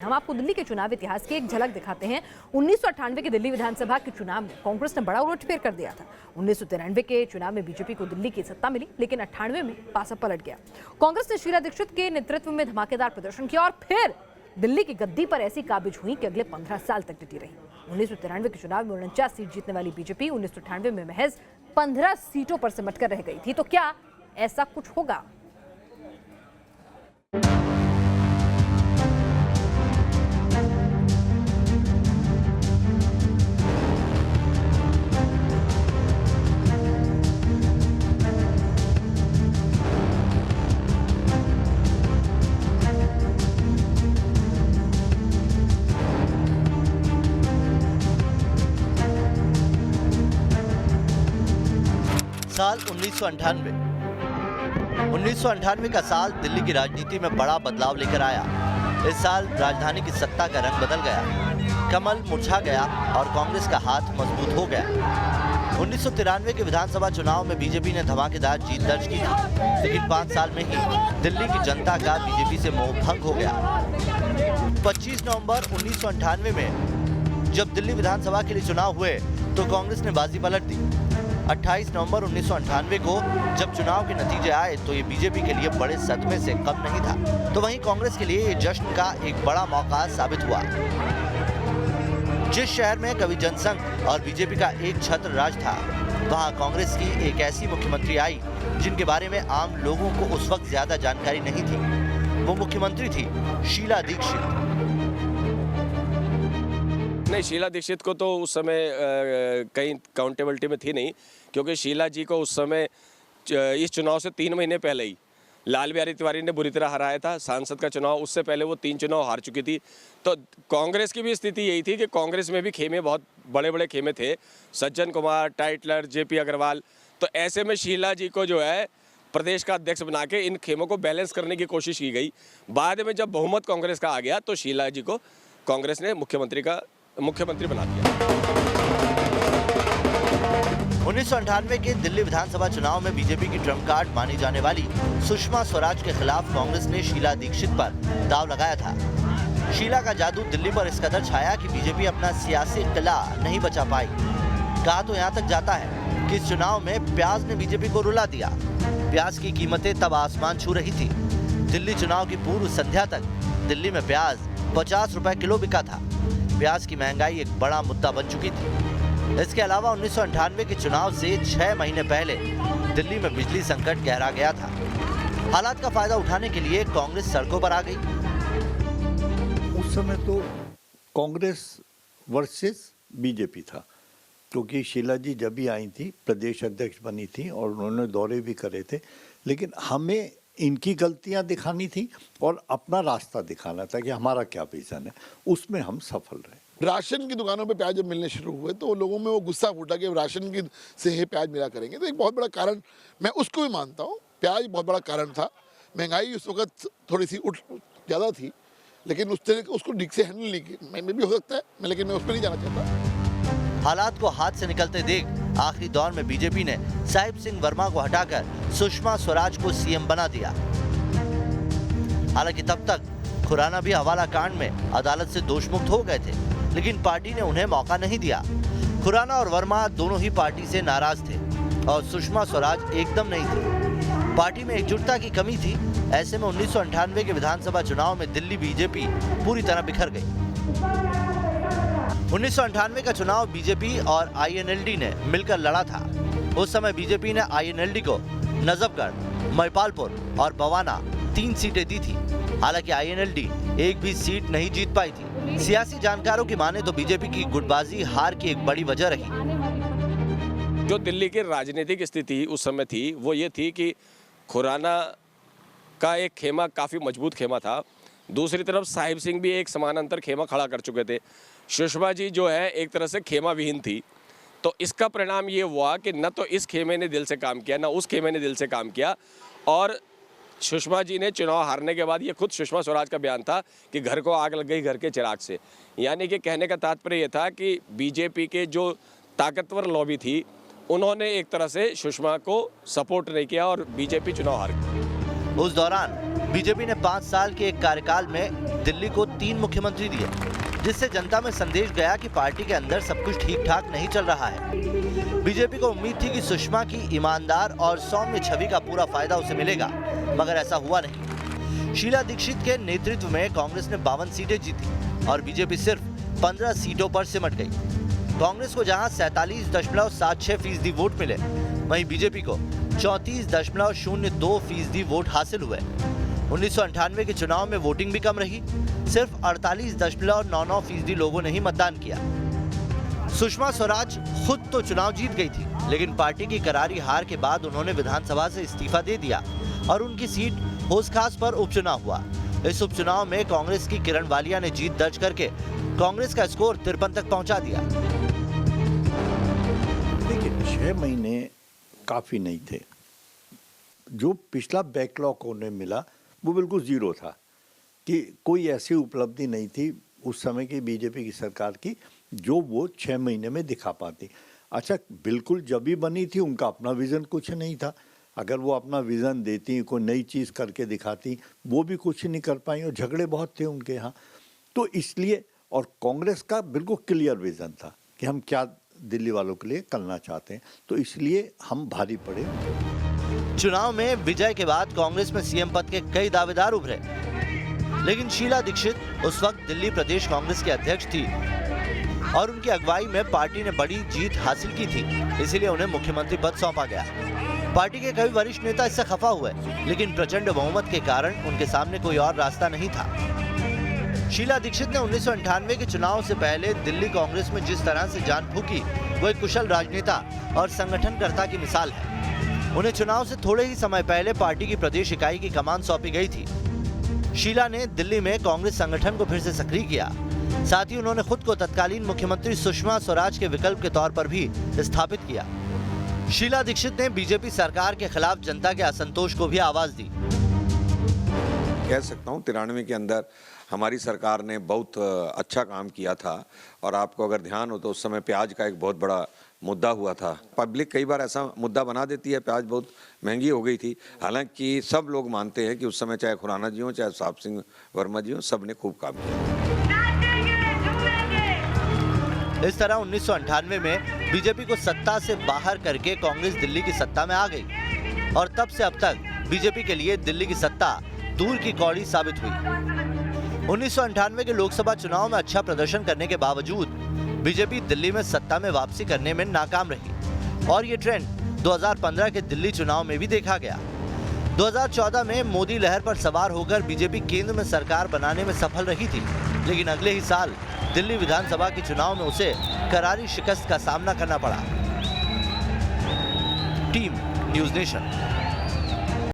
हम आपको दिल्ली के चुनाव इतिहास की एक झलक दिखाते हैं। 1998 के दिल्ली विधानसभा के चुनाव में कांग्रेस ने बड़ा उलटफेर कर दिया था। 1993 के चुनाव में बीजेपी को दिल्ली की सत्ता मिली, लेकिन 98 में पासा पलट गया। कांग्रेस ने शीला दीक्षित के नेतृत्व में धमाकेदार प्रदर्शन किया और फिर दिल्ली की गद्दी पर ऐसी काबिज हुई कि अगले 15 साल तक टिकी रही। 1993 के चुनाव में 49 सीट जीतने वाली बीजेपी 1998 में महज 15 सीटों पर सिमट कर रह गई थी। तो क्या ऐसा कुछ होगा? साल 1998 का साल दिल्ली की राजनीति में बड़ा बदलाव लेकर आया। इस साल राजधानी की सत्ता का रंग बदल गया, कमल मुरझा गया और कांग्रेस का हाथ मजबूत हो गया। 1993 के विधानसभा चुनाव में बीजेपी ने धमाकेदार जीत दर्ज की थी, लेकिन 5 साल में ही दिल्ली की जनता का बीजेपी से मोह भंग हो गया। 25 नवंबर 1998 में जब दिल्ली विधानसभा के लिए चुनाव हुए तो कांग्रेस ने बाजी पलट दी। 28 नवंबर 1998 को जब चुनाव के नतीजे आए तो ये बीजेपी के लिए बड़े सदमे से कम नहीं था। तो वहीं कांग्रेस के लिए ये जश्न का एक बड़ा मौका साबित हुआ। जिस शहर में कभी जनसंघ और बीजेपी का एक छत्र राज था, वहां कांग्रेस की एक ऐसी मुख्यमंत्री आई जिनके बारे में आम लोगों को उस वक्त ज्यादा जानकारी नहीं थी। वो मुख्यमंत्री थी शीला दीक्षित। नहीं, शीला दीक्षित को तो उस समय कहीं काउंटेबिलिटी में थी नहीं, क्योंकि शीला जी को उस समय इस चुनाव से 3 महीने पहले ही लाल बिहारी तिवारी ने बुरी तरह हराया था। सांसद का चुनाव, उससे पहले वो 3 चुनाव हार चुकी थी। तो कांग्रेस की भी स्थिति यही थी कि कांग्रेस में भी खेमे, बहुत बड़े बड़े खेमे थे, सज्जन कुमार, टाइटलर, जेपी अग्रवाल। तो ऐसे में शीला जी को जो है प्रदेश का अध्यक्ष बना के इन खेमों को बैलेंस करने की कोशिश की गई। बाद में जब बहुमत कांग्रेस का आ गया तो शीला जी को कांग्रेस ने मुख्यमंत्री बना दिया। 1998 के दिल्ली विधानसभा चुनाव में बीजेपी की ट्रम्प कार्ड मानी जाने वाली सुषमा स्वराज के खिलाफ कांग्रेस ने शीला दीक्षित पर दाव लगाया था। शीला का जादू दिल्ली पर इस कदर छाया कि बीजेपी अपना सियासी किला नहीं बचा पाई। कहा तो यहाँ तक जाता है कि इस चुनाव में प्याज ने बीजेपी को रुला दिया। प्याज की कीमतें तब आसमान छू रही थी। दिल्ली चुनाव की पूर्व संध्या तक दिल्ली में प्याज 50 रुपए किलो बिका था। प्याज की महंगाई एक बड़ा मुद्दा बन चुकी थी। इसके अलावा 1998 के चुनाव से 6 महीने पहले दिल्ली में बिजली संकट गहरा गया था। हालात का फायदा उठाने के लिए कांग्रेस सड़कों पर आ गई। उस समय तो कांग्रेस वर्सेस बीजेपी था, क्योंकि शीला जी जब भी आई थी प्रदेश अध्यक्ष बनी थी और उन्होंने दौरे भी करे थे, लेकिन हमें इनकी गलतियां दिखानी थी और अपना रास्ता दिखाना था कि हमारा क्या विजन है। उसमें हम सफल रहे। राशन की दुकानों पे प्याज जब मिलने शुरू हुए तो लोगों में वो गुस्सा फूटा कि राशन की से ही प्याज मिला करेंगे। तो एक बहुत बड़ा कारण, मैं उसको भी मानता हूँ, प्याज बहुत बड़ा कारण था। महंगाई उस वक्त थोड़ी सी ज़्यादा थी, लेकिन उस तरह उसको ठीक से हैंडल नहीं की। मैं भी हो सकता है, लेकिन मैं उस पर नहीं जाना चाहता। हालात को हाथ से निकलते देख आखिरी दौर में बीजेपी ने साहिब सिंह वर्मा को हटाकर सुषमा स्वराज को सीएम बना दिया। हालांकि तब तक खुराना भी हवाला कांड में अदालत से दोषमुक्त हो गए थे, लेकिन पार्टी ने उन्हें मौका नहीं दिया। खुराना और वर्मा दोनों ही पार्टी से नाराज थे और सुषमा स्वराज एकदम नहीं थी। पार्टी में एकजुटता की कमी थी। ऐसे में 1998 के विधानसभा चुनाव में दिल्ली बीजेपी पूरी तरह बिखर गई। 1998 का चुनाव बीजेपी और आईएनएलडी ने मिलकर लड़ा था। उस समय बीजेपी ने आईएनएलडी को नजफगढ़, महिपालपुर और बवाना 3 सीटें दी थी। हालांकि आईएनएलडी एक भी सीट नहीं जीत पाई थी। सियासी जानकारों की माने तो बीजेपी की गुटबाजी हार की एक बड़ी वजह रही। जो दिल्ली की राजनीतिक स्थिति उस समय थी वो ये थी कि खुराना का एक खेमा काफ़ी मजबूत खेमा था। दूसरी तरफ साहिब सिंह भी एक समानांतर खेमा खड़ा कर चुके थे। सुषमा जी जो है एक तरह से खेमा विहीन थी। तो इसका परिणाम ये हुआ कि न तो इस खेमे ने दिल से काम किया, न उस खेमे ने दिल से काम किया। और सुषमा जी ने चुनाव हारने के बाद ये खुद सुषमा स्वराज का बयान था कि घर को आग लग गई घर के चिराग से। यानी कि कहने का तात्पर्य ये था कि बीजेपी के जो ताकतवर लॉबी थी उन्होंने एक तरह से सुषमा को सपोर्ट नहीं किया और बीजेपी चुनाव हार गई। उस दौरान बीजेपी ने 5 साल के एक कार्यकाल में दिल्ली को 3 मुख्यमंत्री दिए, जिससे जनता में संदेश गया कि पार्टी के अंदर सब कुछ ठीक ठाक नहीं चल रहा है। बीजेपी को उम्मीद थी कि सुषमा की ईमानदार और सौम्य छवि का पूरा फायदा उसे मिलेगा, मगर ऐसा हुआ नहीं। शीला दीक्षित के नेतृत्व में कांग्रेस ने 52 सीटें जीती और बीजेपी सिर्फ 15 सीटों पर सिमट गई। कांग्रेस को जहां 47.76% वोट मिले, वहीं बीजेपी को 34.02% वोट हासिल हुए। 1998 के चुनाव में वोटिंग भी कम रही, सिर्फ 48.99% लोगों ने ही मतदान किया। सुषमा स्वराज खुद तो चुनाव जीत गई थी, लेकिन पार्टी की करारी हार के बाद उन्होंने विधानसभा से इस्तीफा दे दिया और उनकी सीट होसखास पर उपचुनाव हुआ। इस उपचुनाव में कांग्रेस की किरण वालिया ने जीत दर्ज करके कांग्रेस का स्कोर 53 तक पहुंचा दिया। देखिए, 6 महीने काफी नहीं थे। जो पिछला बैकलॉग उन्हें मिला वो बिल्कुल जीरो था, कि कोई ऐसी उपलब्धि नहीं थी उस समय की बीजेपी की सरकार की जो वो 6 महीने में दिखा पाती। अच्छा, बिल्कुल जब भी बनी थी उनका अपना विजन कुछ नहीं था। अगर वो अपना विजन देती, कोई नई चीज़ करके दिखाती, वो भी कुछ नहीं कर पाई और झगड़े बहुत थे उनके यहाँ। तो इसलिए, और कांग्रेस का बिल्कुल क्लियर विजन था कि हम क्या दिल्ली वालों के लिए करना चाहते हैं, तो इसलिए हम भारी पड़े। चुनाव में विजय के बाद कांग्रेस में सीएम पद के कई दावेदार उभरे, लेकिन शीला दीक्षित उस वक्त दिल्ली प्रदेश कांग्रेस के अध्यक्ष थी और उनकी अगुवाई में पार्टी ने बड़ी जीत हासिल की थी, इसलिए उन्हें मुख्यमंत्री पद सौंपा गया। पार्टी के कई वरिष्ठ नेता इससे खफा हुए, लेकिन प्रचंड बहुमत के कारण उनके सामने कोई और रास्ता नहीं था। शीला दीक्षित ने 1998 के चुनाव से पहले दिल्ली कांग्रेस में जिस तरह से जान फूंकी, वो एक कुशल राजनेता और संगठनकर्ता की मिसाल है। उन्हें चुनाव से थोड़े ही समय पहले पार्टी की प्रदेश इकाई की कमान सौंपी गई थी। शीला ने दिल्ली में कांग्रेस संगठन को फिर से सक्रिय किया। साथ ही उन्होंने खुद को तत्कालीन मुख्यमंत्री सुषमा स्वराज के विकल्प के तौर पर भी स्थापित किया। शीला दीक्षित ने बीजेपी सरकार के खिलाफ जनता के असंतोष को भी आवाज दी। कह सकता हूँ 93 के अंदर हमारी सरकार ने बहुत अच्छा काम किया था, और आपको अगर ध्यान हो तो उस समय प्याज का एक बहुत बड़ा मुद्दा हुआ था। पब्लिक कई बार ऐसा मुद्दा बना देती है, प्याज बहुत महंगी हो गई थी। हालांकि सब लोग मानते हैं कि उस समय चाहे खुराना जी हो, चाहे साहब सिंह वर्मा जी हो, सब ने खूब काम किया। इस तरह 1998 में बीजेपी को सत्ता से बाहर करके कांग्रेस दिल्ली की सत्ता में आ गई और तब से अब तक बीजेपी के लिए दिल्ली की सत्ता दूर की कौड़ी साबित हुई। 1998 के लोकसभा चुनाव में अच्छा प्रदर्शन करने के बावजूद बीजेपी दिल्ली में सत्ता में वापसी करने में नाकाम रही और ये ट्रेंड 2015 के दिल्ली चुनाव में भी देखा गया। 2014 में मोदी लहर पर सवार होकर बीजेपी केंद्र में सरकार बनाने में सफल रही थी, लेकिन अगले ही साल दिल्ली विधानसभा के चुनाव में उसे करारी शिकस्त का सामना करना पड़ा। Team news nation.